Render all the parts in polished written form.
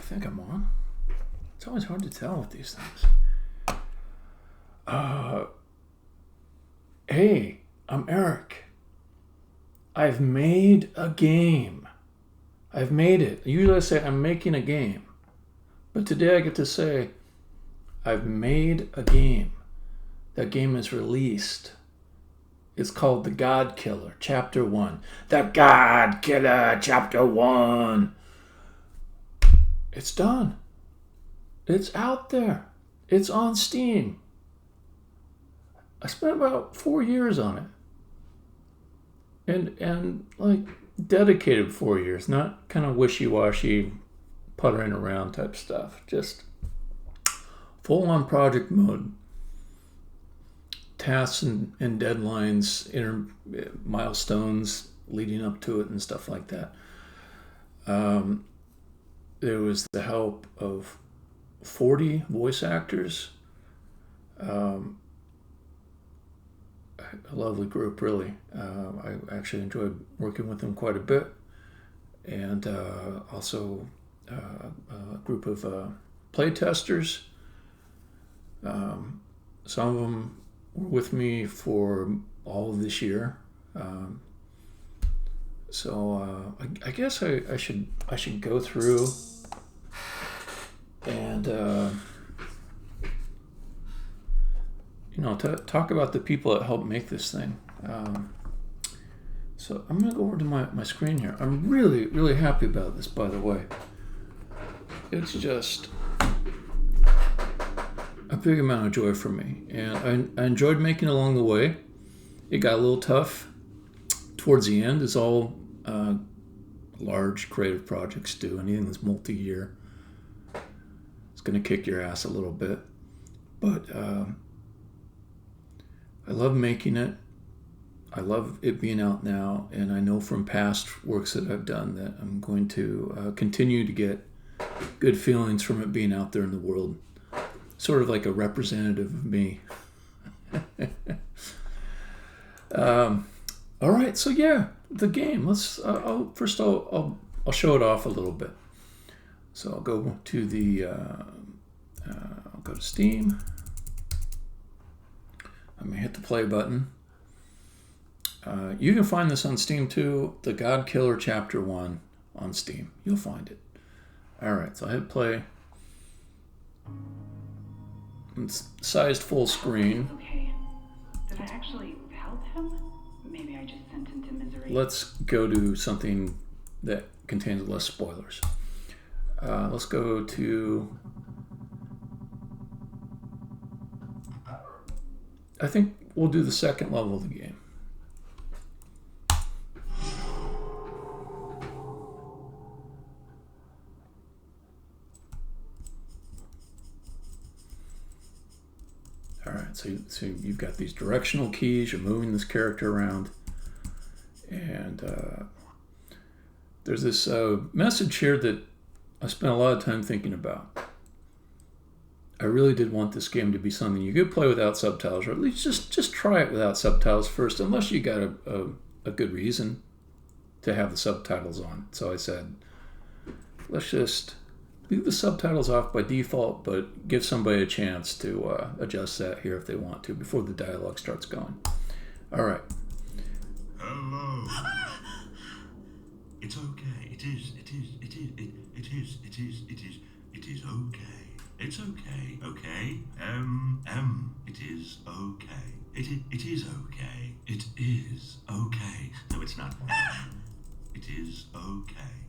think I'm on. It's always hard to tell with these things. Hey, I'm Eric. I've made a game. I've made it. Usually I say I'm making a game. But today I get to say I've made a game. That game is released. It's called The Godkiller, Chapter 1. The Godkiller, Chapter 1. It's done. It's out there. It's on Steam. I spent about 4 years on it. And like dedicated 4 years, not kind of wishy-washy, puttering around type stuff. Just full-on project mode. Tasks and deadlines, milestones leading up to it and stuff like that. There was the help of 40 voice actors. A lovely group, really. I actually enjoyed working with them quite a bit. And also a group of play testers. Some of them were with me for all of this year. So I guess I should go through and talk about the people that helped make this thing. So I'm gonna go over to my screen here. I'm really, really happy about this, by the way. It's just a big amount of joy for me, and I enjoyed making it along the way. It got a little tough towards the end, as all large creative projects do. Anything that's multi-year, it's going to kick your ass a little bit. But I love making it. I love it being out now, and I know from past works that I've done that I'm going to continue to get good feelings from it being out there in the world. Sort of like a representative of me. All right, so yeah, the game. Let's. I'll show it off a little bit. So I'll go to the. I'll go to Steam. I'm gonna hit the play button. You can find this on Steam too. The Godkiller Chapter 1 on Steam. You'll find it. All right, so I hit play. It's sized full screen. Okay. Did I actually help him? Maybe I just sent him to misery. Let's go to something that contains less spoilers. Let's go to... I think we'll do the second level of the game. Alright, so you've got these directional keys, you're moving this character around, and there's this message here that I spent a lot of time thinking about. I really did want this game to be something you could play without subtitles, or at least just try it without subtitles first, unless you got a good reason to have the subtitles on. So I said, let's just leave the subtitles off by default, but give somebody a chance to adjust that here if they want to before the dialogue starts going. All right. Hello. It's okay. It is okay. It's okay. Okay. It is okay. It is okay. It is okay. No, it's not. It is okay.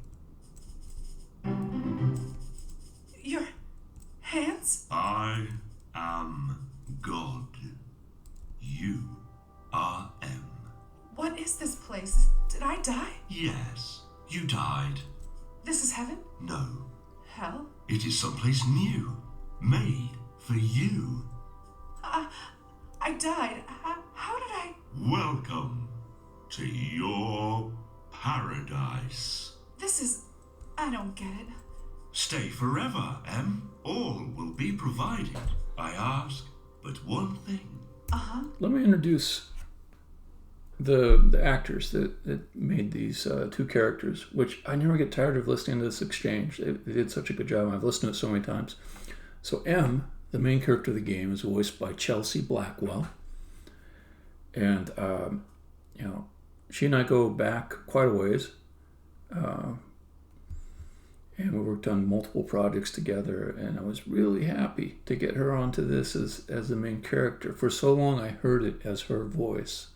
Your hands? I am God. You are M. What is this place? Did I die? Yes, you died. This is heaven? No, Hell? it is someplace new, made for you. I died. How did I? Welcome to your paradise. This is... I don't get it. Stay forever, M. All will be provided. I ask but one thing. Uh-huh. Let me introduce the actors that made these two characters, which I never get tired of listening to this exchange. They did such a good job. I've listened to it so many times. So M, the main character of the game, is voiced by Chelsea Blackwell. And, she and I go back quite a ways. And we worked on multiple projects together, and I was really happy to get her onto this as the main character. For so long, I heard it as her voice.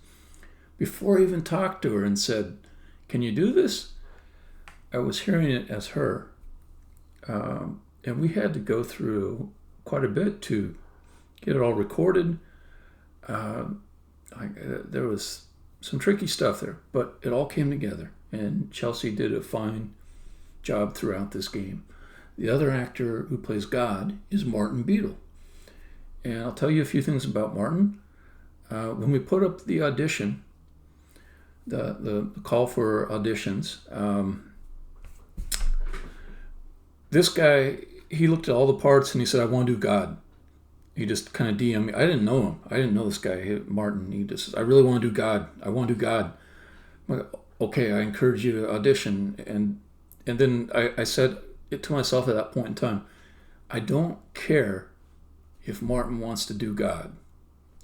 Before I even talked to her and said, "Can you do this?" I was hearing it as her. And we had to go through quite a bit to get it all recorded. There was some tricky stuff there, but it all came together, and Chelsea did a fine job throughout this game. The other actor who plays God is Martin Beadle. And I'll tell you a few things about Martin. When we put up the audition, the call for auditions, this guy, he looked at all the parts and he said, "I want to do God." He just kind of DM'd me. I didn't know him. I didn't know this guy, Martin. He just, "I really want to do God. I want to do God." I'm like, "Okay, I encourage you to audition." And then I said it to myself at that point in time, I don't care if Martin wants to do God.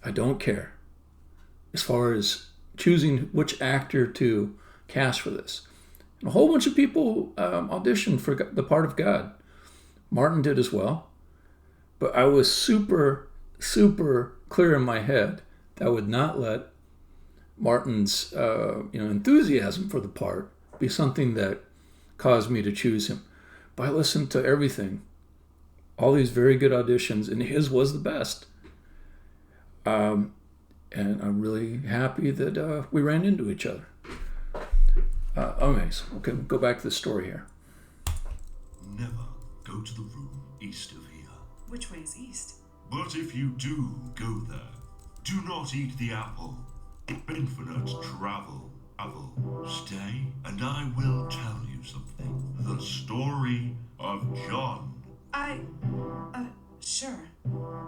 I don't care. As far as choosing which actor to cast for this. And a whole bunch of people auditioned for the part of God. Martin did as well. But I was super, super clear in my head that I would not let Martin's enthusiasm for the part be something that caused me to choose him. But I listened to everything, all these very good auditions, and his was the best. And I'm really happy that we ran into each other. So okay, we'll go back to the story here. Never go to the room east of here. Which way is east? But if you do go there, do not eat the apple. Infinite travel. Stay, and I will tell you something. The story of John. Sure.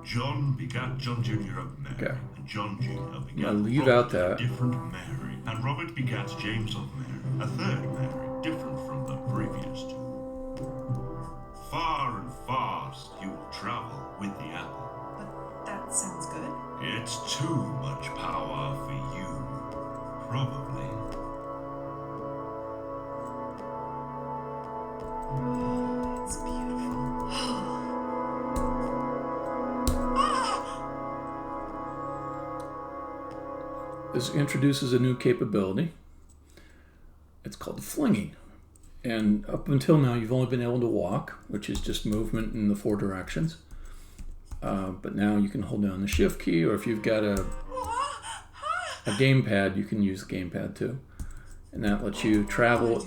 John begat John Jr. of Mary, Okay. and John Jr. begat Yeah, leave Robert, out that. a different Mary, and Robert begat James of Mary, a third Mary, different from the previous two. Far and fast you will travel with the apple. But that sounds good. It's too much power for you, probably. It's beautiful. This introduces a new capability. It's called flinging. And up until now, you've only been able to walk, which is just movement in the 4 directions. But now you can hold down the shift key, or if you've got a gamepad, you can use the gamepad too. And that lets you travel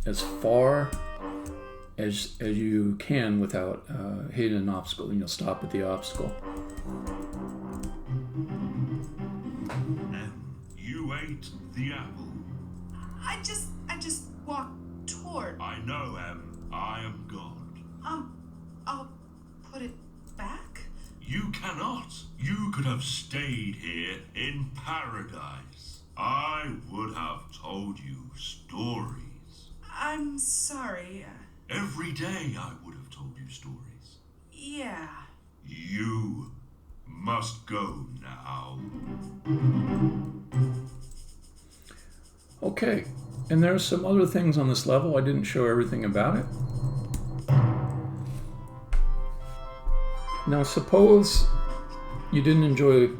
as far as you can without hitting an obstacle. And you'll stop at the obstacle. You ate the apple. I just walked toward. I know, I am God. I'll put it back. You cannot. You could have stayed here in paradise. I would have told you stories. I'm sorry. Every day I would have told you stories. Yeah. You must go now. Okay, and there's some other things on this level. I didn't show everything about it. Now, suppose you didn't enjoy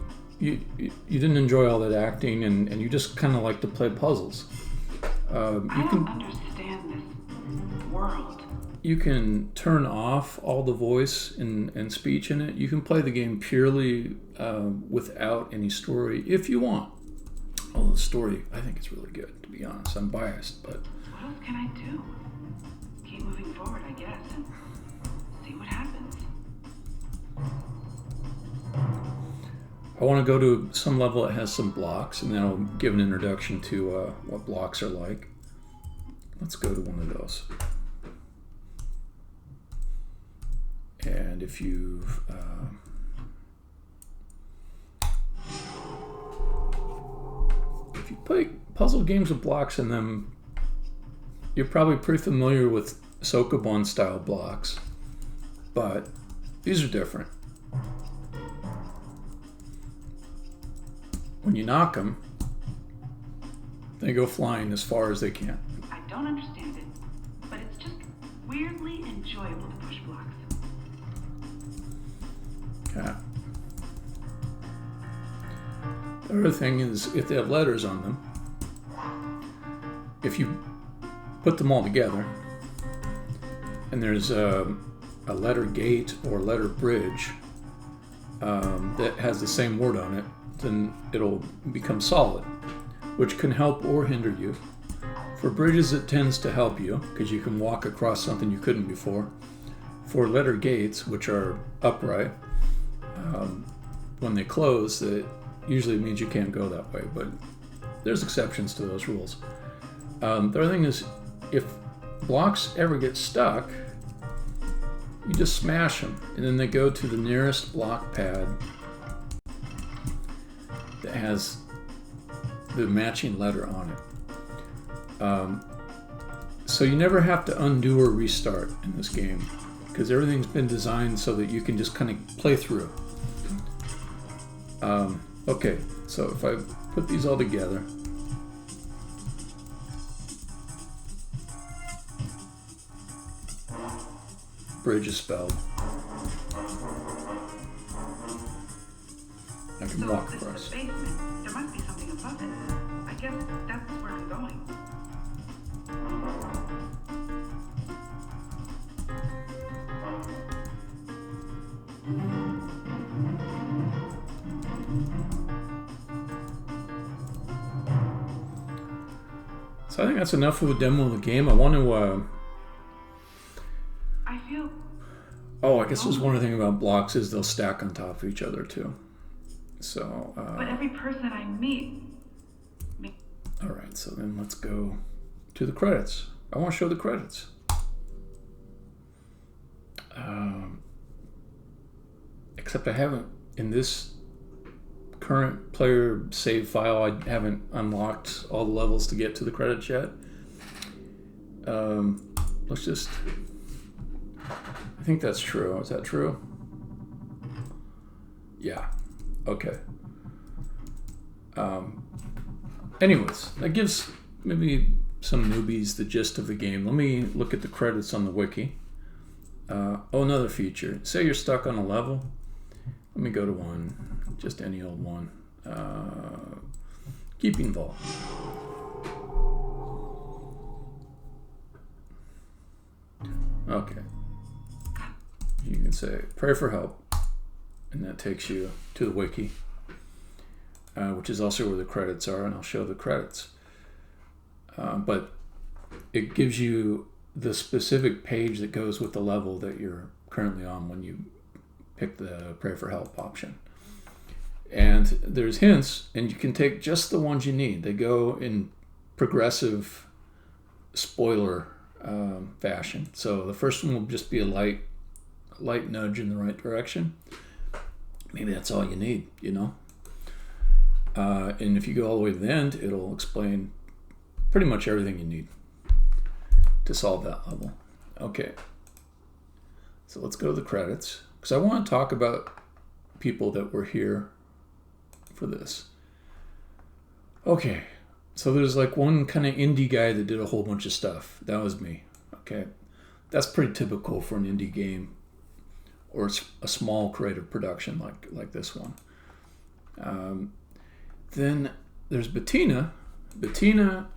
all that acting, and you just kind of like to play puzzles. I don't understand this world. You can turn off all the voice and speech in it. You can play the game purely without any story if you want. Oh, the story, I think it's really good, to be honest. I'm biased, but... What else can I do? Keep moving forward, I guess, and see what happens. I want to go to some level that has some blocks, and then I'll give an introduction to what blocks are like. Let's go to one of those. And if you've... if you play puzzle games with blocks in them, you're probably pretty familiar with Sokoban style blocks, but these are different. When you knock them, they go flying as far as they can. I don't understand it, but it's just weirdly enjoyable to push blocks. Okay. The other thing is, if they have letters on them, if you put them all together, and there's a letter gate or letter bridge that has the same word on it, then it'll become solid, which can help or hinder you. For bridges, it tends to help you because you can walk across something you couldn't before. For letter gates, which are upright, when they close, it usually means you can't go that way, but there's exceptions to those rules. The other thing is, if blocks ever get stuck, you just smash them, and then they go to the nearest block pad that has the matching letter on it. So you never have to undo or restart in this game, because everything's been designed so that you can just kind of play through. Okay, so if I put these all together, bridge is spelled. I can So walk this across. is the basement. There must be something above it. I guess that's where I'm going. So I think that's enough of a demo of the game. I want to. I feel Oh, I guess there's one other thing about blocks is they'll stack on top of each other too. So. but every person I meet All right. So then let's go to the credits. I want to show the credits. Except I haven't in this current player save file. I haven't unlocked all the levels to get to the credits yet. Let's just. I think that's true. Is that true? Yeah. Okay. Anyways, that gives maybe some newbies the gist of the game. Let me look at the credits on the wiki. Another feature. Say you're stuck on a level. Let me go to one. Just any old one. Keeping Vault. Okay. You can say, pray for help. And that takes you to the wiki, which is also where the credits are, and I'll show the credits. But it gives you the specific page that goes with the level that you're currently on when you pick the pray for help option. And there's hints, and you can take just the ones you need. They go in progressive spoiler fashion. So the first one will just be a light nudge in the right direction. Maybe that's all you need, you know? And if you go all the way to the end, it'll explain pretty much everything you need to solve that level. Okay. So let's go to the credits, because I want to talk about people that were here for this. Okay. So there's like one kind of indie guy that did a whole bunch of stuff. That was me. Okay. That's pretty typical for an indie game or a small creative production like this one. Then there's Bettina. Bettina,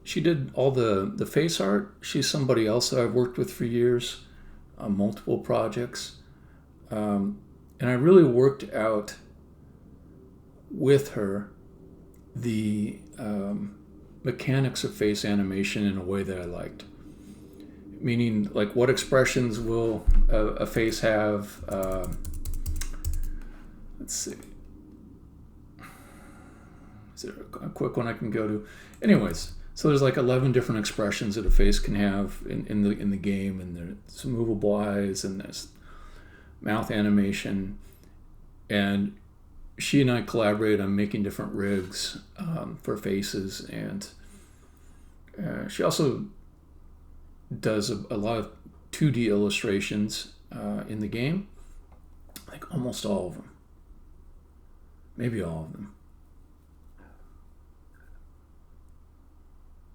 she did all the face art. She's somebody else that I've worked with for years on multiple projects. And I really worked out with her the mechanics of face animation in a way that I liked. Meaning, like, what expressions will a face have? Let's see. Is there a quick one I can go to? Anyways, so there's like 11 different expressions that a face can have in the game, and there's movable eyes, and there's mouth animation, and she and I collaborated on making different rigs for faces, and she also does a lot of 2D illustrations in the game. Like almost all of them. Maybe all of them.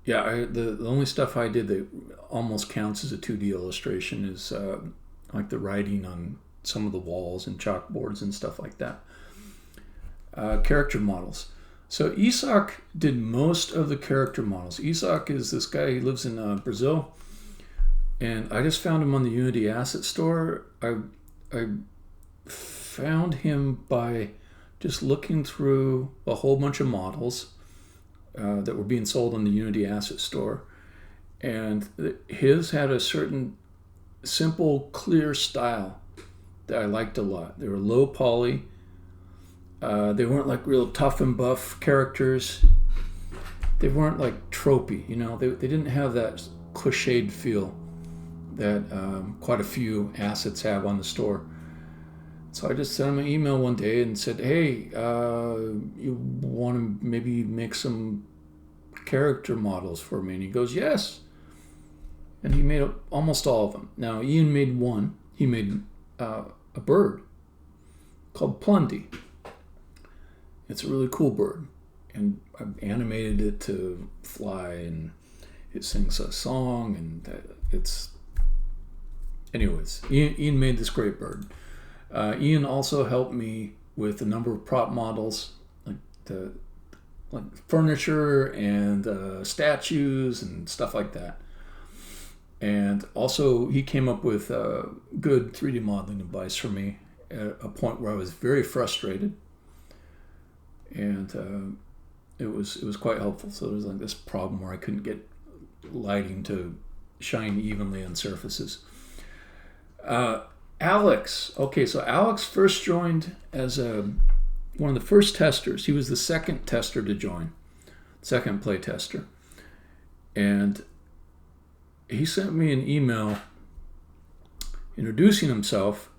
Yeah, the only stuff I did that almost counts as a 2D illustration is like the writing on some of the walls and chalkboards and stuff like that. Character models. So Isak did most of the character models. Isak is this guy, he lives in Brazil, and I just found him on the Unity Asset Store. I found him by just looking through a whole bunch of models that were being sold on the Unity Asset Store, and his had a certain simple, clear style that I liked a lot. They were low poly. They weren't like real tough and buff characters. They weren't like tropey, you know. They didn't have that cliched feel that quite a few assets have on the store. So I just sent him an email one day and said, hey, you want to maybe make some character models for me? And he goes, yes. And he made almost all of them. Now, Ian made one. He made a bird called Plundy. It's a really cool bird. And I've animated it to fly, and it sings a song, and it's... Anyways, Ian made this great bird. Ian also helped me with a number of prop models, like furniture and statues and stuff like that. And also, he came up with good 3D modeling advice for me at a point where I was very frustrated, and it was quite helpful. So there was like this problem where I couldn't get lighting to shine evenly on surfaces. Alex. Okay, so Alex first joined as one of the first testers. He was the second tester to join, second play tester. And he sent me an email introducing himself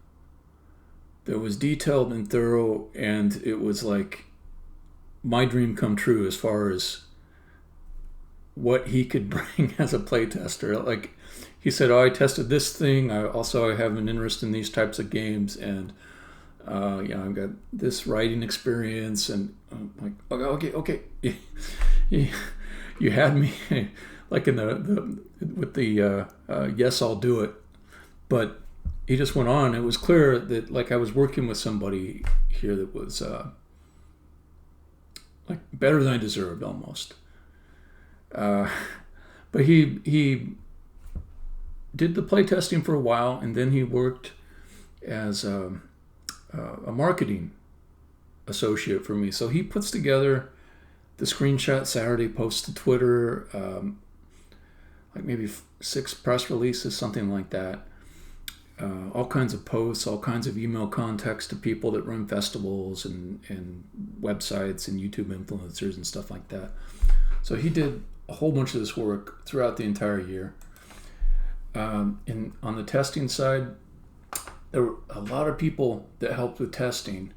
that was detailed and thorough, and it was like my dream come true as far as what he could bring as a play tester. Like, he said, I tested this thing. I have an interest in these types of games, and I've got this writing experience. And I'm like, okay. You had me like in the yes, I'll do it. But he just went on. It was clear that like I was working with somebody here that was like better than I deserved almost. But he did the playtesting for a while, and then he worked as a marketing associate for me. So he puts together the Screenshot Saturday posts to Twitter, like maybe 6 press releases, something like that. All kinds of posts, all kinds of email contacts to people that run festivals and websites and YouTube influencers and stuff like that. So he did a whole bunch of this work throughout the entire year. And on the testing side, there were a lot of people that helped with testing.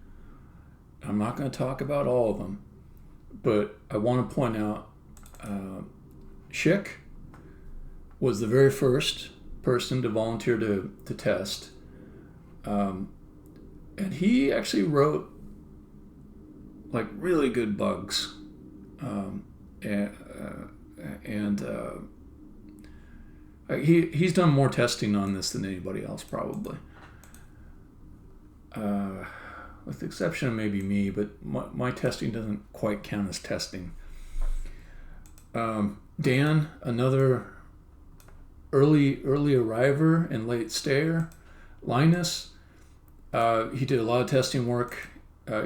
I'm not going to talk about all of them, but I want to point out Schick was the very first person to volunteer to test. And he actually wrote like really good bugs. He's done more testing on this than anybody else, probably. With the exception of maybe me, but my testing doesn't quite count as testing. Dan, another early arriver and late stayer. Linus, he did a lot of testing work.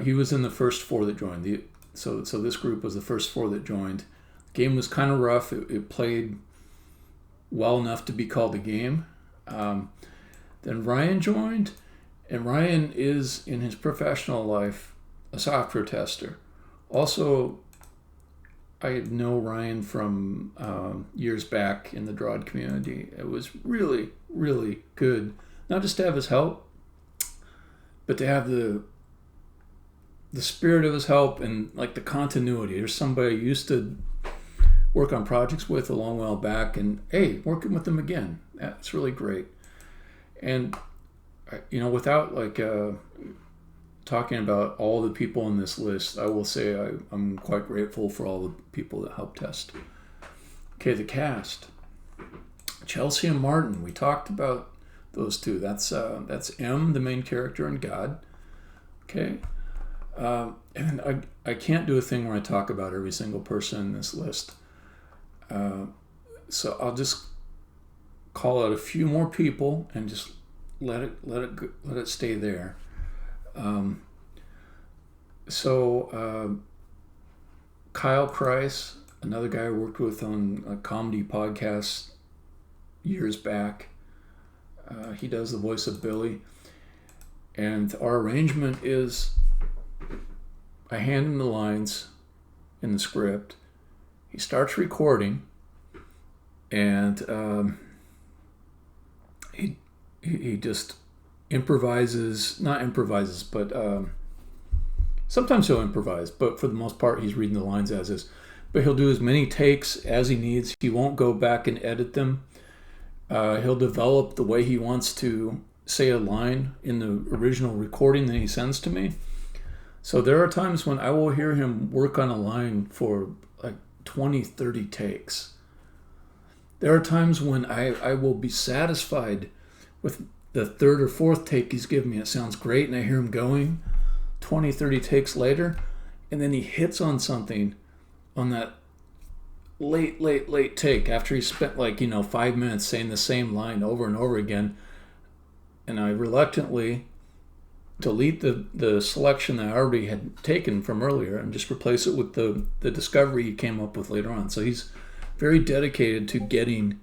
He was in the first 4 that joined. So this group was the first 4 that joined. The game was kind of rough. It played well enough to be called a game. Then Ryan joined, and Ryan is, in his professional life, a software tester. Also, I know Ryan from years back in the Drawd community. It was really, really good, not just to have his help, but to have the the spirit of his help and like the continuity. There's somebody I used to work on projects with a long while back, and hey, working with them again. That's really great. And without talking about all the people on this list, I will say I'm quite grateful for all the people that helped test. Okay, the cast. Chelsea and Martin. We talked about those two. That's M, the main character, and God. Okay. And I can't do a thing where I talk about every single person in this list. So I'll just call out a few more people and just let it stay there. Kyle Kreis, another guy I worked with on a comedy podcast years back. He does the voice of Billy. And our arrangement is I hand him the lines in the script. He starts recording, and he just not improvises, but sometimes he'll improvise, but for the most part he's reading the lines as is. But he'll do as many takes as he needs. He won't go back and edit them. He'll develop the way he wants to say a line in the original recording that he sends to me. So there are times when I will hear him work on a line for like 20, 30 takes. There are times when I will be satisfied with the third or fourth take he's given me. It sounds great, and I hear him going 20, 30 takes later, and then he hits on something on that late take after he spent 5 minutes saying the same line over and over again, and I reluctantly delete the selection that I already had taken from earlier and just replace it with the discovery he came up with later on. So he's very dedicated to getting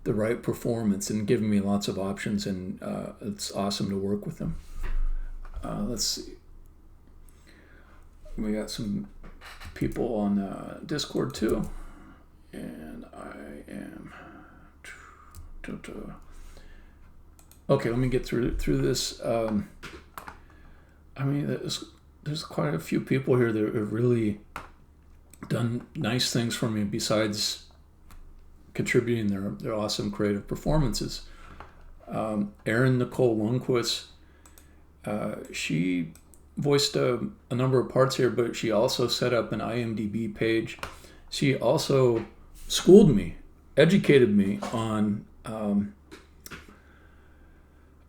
the right performance and giving me lots of options, and it's awesome to work with him. Let's see. We got some people on Discord too, and I am okay. Let me get through this. There's quite a few people here that have really done nice things for me besides contributing their awesome creative performances. Nicole Lundquist, she voiced a number of parts here, but she also set up an IMDb page. She also schooled me, educated me on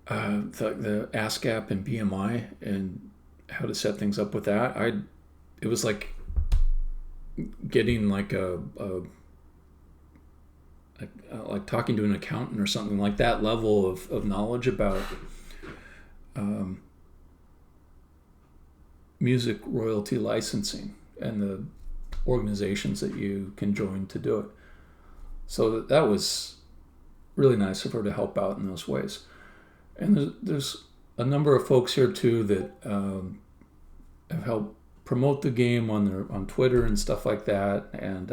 the ASCAP and BMI and how to set things up with that. It was like getting like like talking to an accountant or something, like that level of knowledge about music royalty licensing and the organizations that you can join to do it. So that was really nice of her to help out in those ways. And there's a number of folks here too that have helped promote the game on Twitter and stuff like that, and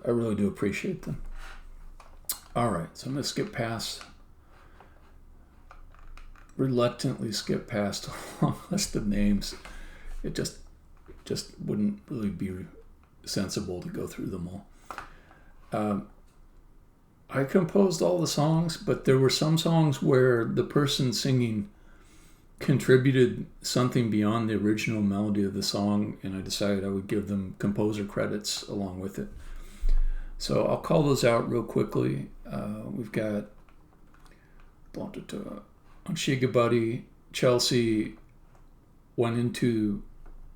I really do appreciate them. All right, so I'm going to reluctantly skip past a long list of names. It just wouldn't really be sensible to go through them all. I composed all the songs, but there were some songs where the person singing contributed something beyond the original melody of the song, and I decided I would give them composer credits along with it. So I'll call those out real quickly. We've got on Shiga Buddy, Chelsea went into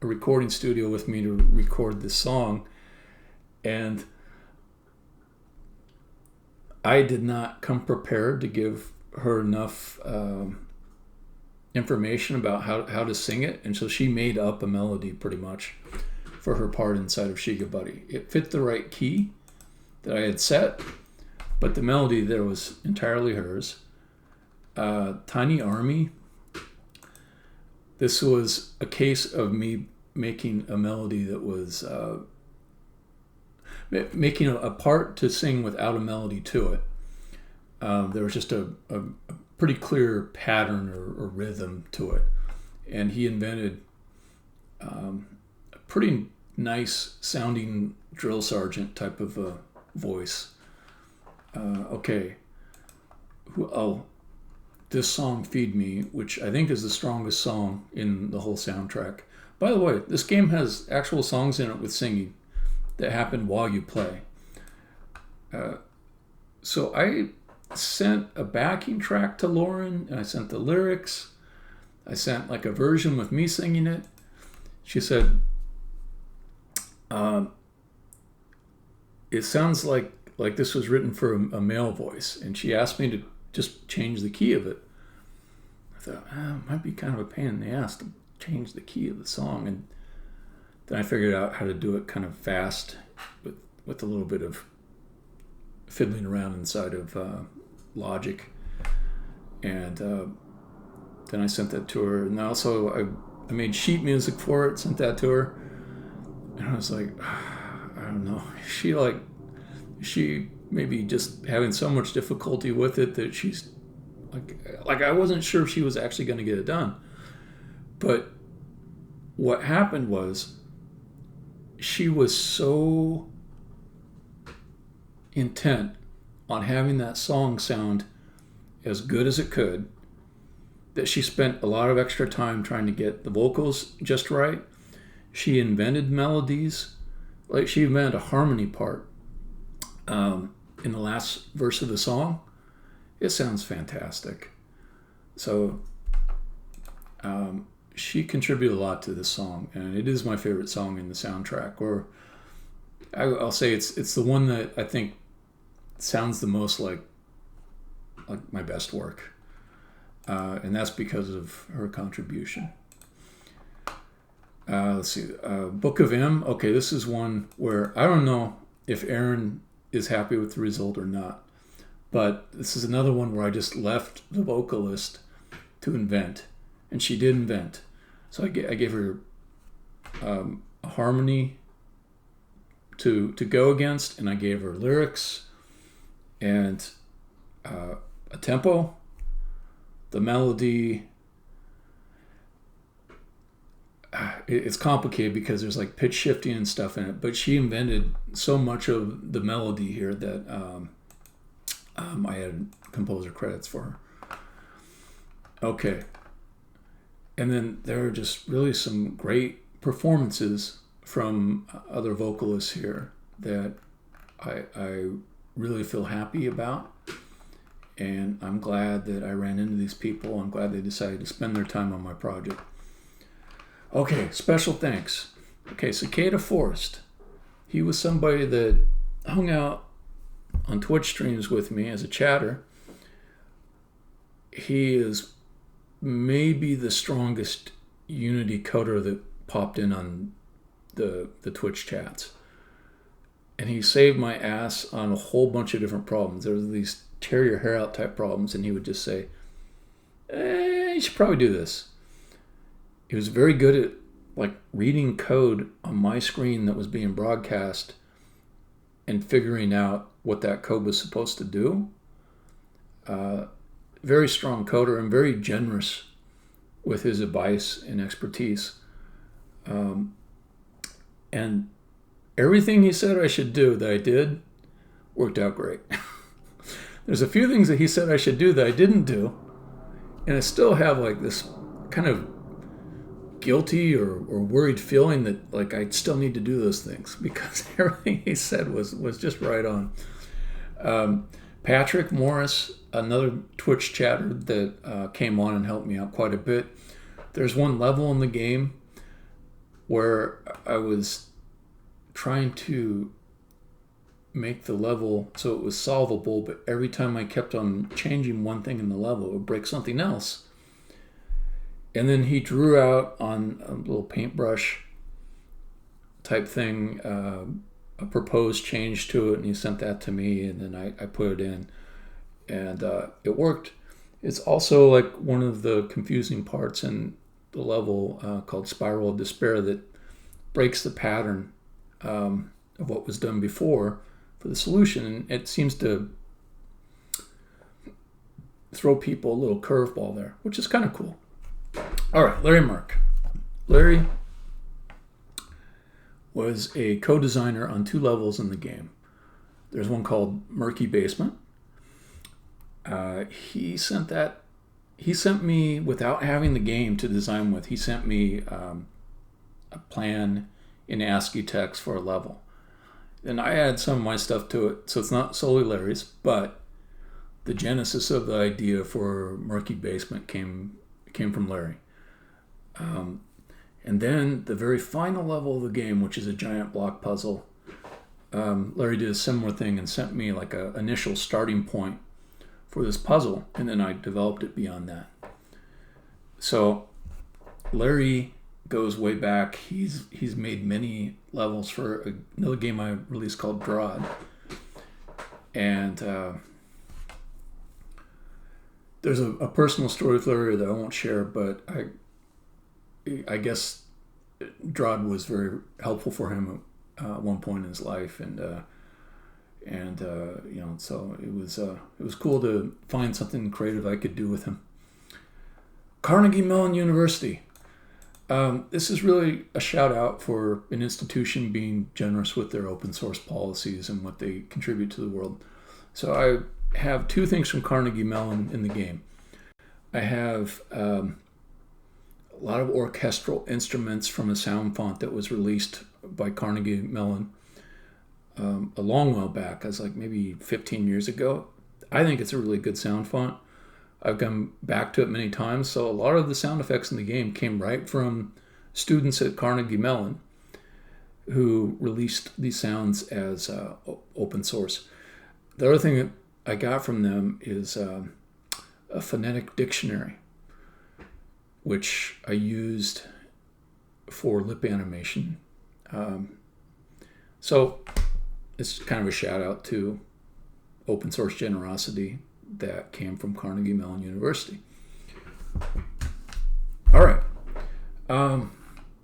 a recording studio with me to record this song, and I did not come prepared to give her enough information about how to sing it, and so she made up a melody pretty much for her part inside of Shiga Buddy. It fit the right key that I had set, but the melody there was entirely hers. Tiny Army, this was a case of me making a melody that was making a part to sing without a melody to it. There was just a pretty clear pattern or rhythm to it. and he invented a pretty nice sounding drill sergeant type of a voice. Okay. This song, Feed Me, which I think is the strongest song in the whole soundtrack. By the way, this game has actual songs in it with singing that happen while you play. So I sent a backing track to Lauren, and I sent the lyrics. I sent like a version with me singing it. She said, it sounds like this was written for a male voice, and she asked me to just change the key of it. I thought, it might be kind of a pain in the ass to change the key of the song, and then I figured out how to do it kind of fast with a little bit of fiddling around inside of Logic, and then I sent that to her, and also I made sheet music for it, sent that to her, and I was like, I don't know, she maybe just having so much difficulty with it that she's like I wasn't sure if she was actually going to get it done. But what happened was she was so intent on having that song sound as good as it could that she spent a lot of extra time trying to get the vocals just right. She invented melodies, like she invented a harmony part in the last verse of the song. It sounds fantastic. So she contributed a lot to this song, and it is my favorite song in the soundtrack. Or I'll say it's the one that I think sounds the most like my best work, and that's because of her contribution. Let's see, Book of M. Okay, this is one where I don't know if Aaron is happy with the result or not, but this is another one where I just left the vocalist to invent, and she did invent. So I gave her a harmony to go against, and I gave her lyrics and a tempo, the melody. It's complicated because there's like pitch shifting and stuff in it, but she invented so much of the melody here that I had composer credits for her. Okay. And then there are just really some great performances from other vocalists here that I really feel happy about. And I'm glad that I ran into these people. I'm glad they decided to spend their time on my project. Okay, special thanks. Okay, Cicada Forest. He was somebody that hung out on Twitch streams with me as a chatter. He is maybe the strongest Unity coder that popped in on the Twitch chats. And he saved my ass on a whole bunch of different problems. There were these tear your hair out type problems, and he would just say, you should probably do this. He was very good at like reading code on my screen that was being broadcast and figuring out what that code was supposed to do. Very strong coder and very generous with his advice and expertise. And everything he said I should do that I did worked out great. There's a few things that he said I should do that I didn't do, and I still have like this kind of guilty or worried feeling that like I still need to do those things because everything he said was just right on. Patrick Morris, another Twitch chatter that came on and helped me out quite a bit. There's one level in the game where I was trying to make the level so it was solvable, but every time I kept on changing one thing in the level, it would break something else. And then he drew out on a little paintbrush type thing a proposed change to it, and he sent that to me, and then I put it in, and it worked. It's also like one of the confusing parts in the level called Spiral of Despair that breaks the pattern of what was done before for the solution, and it seems to throw people a little curveball there, which is kind of cool. All right, Larry Mark. Larry was a co-designer on 2 levels in the game. There's one called Murky Basement. He sent me, without having the game to design with, he sent me a plan in ASCII text for a level. And I add some of my stuff to it, so it's not solely Larry's, but the genesis of the idea for Murky Basement came from Larry. And then the very final level of the game, which is a giant block puzzle, Larry did a similar thing and sent me like an initial starting point for this puzzle, and then I developed it beyond that. So Larry goes way back. He's made many levels for another game I released called Drawd. And there's a personal story with Larry that I won't share, but I guess Drawd was very helpful for him at one point in his life, and so it was cool to find something creative I could do with him. Carnegie Mellon University. This is really a shout out for an institution being generous with their open source policies and what they contribute to the world. So I have 2 things from Carnegie Mellon in the game. I have a lot of orchestral instruments from a sound font that was released by Carnegie Mellon a long while back. I was like maybe 15 years ago. I think it's a really good sound font. I've come back to it many times. So a lot of the sound effects in the game came right from students at Carnegie Mellon who released these sounds as open source. The other thing that I got from them is a phonetic dictionary, which I used for lip animation. So it's kind of a shout out to open source generosity that came from Carnegie Mellon University. All right.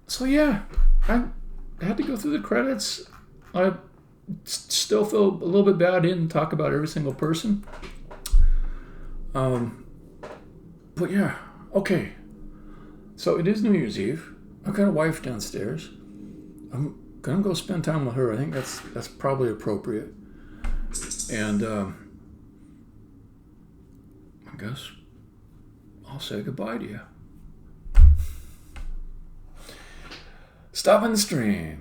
So yeah, I had to go through the credits. I still feel a little bit bad I didn't talk about every single person. But yeah, okay. So it is New Year's Eve. I've got a wife downstairs. I'm gonna go spend time with her. I think that's probably appropriate. And I guess I'll say goodbye to you. Stopping the stream.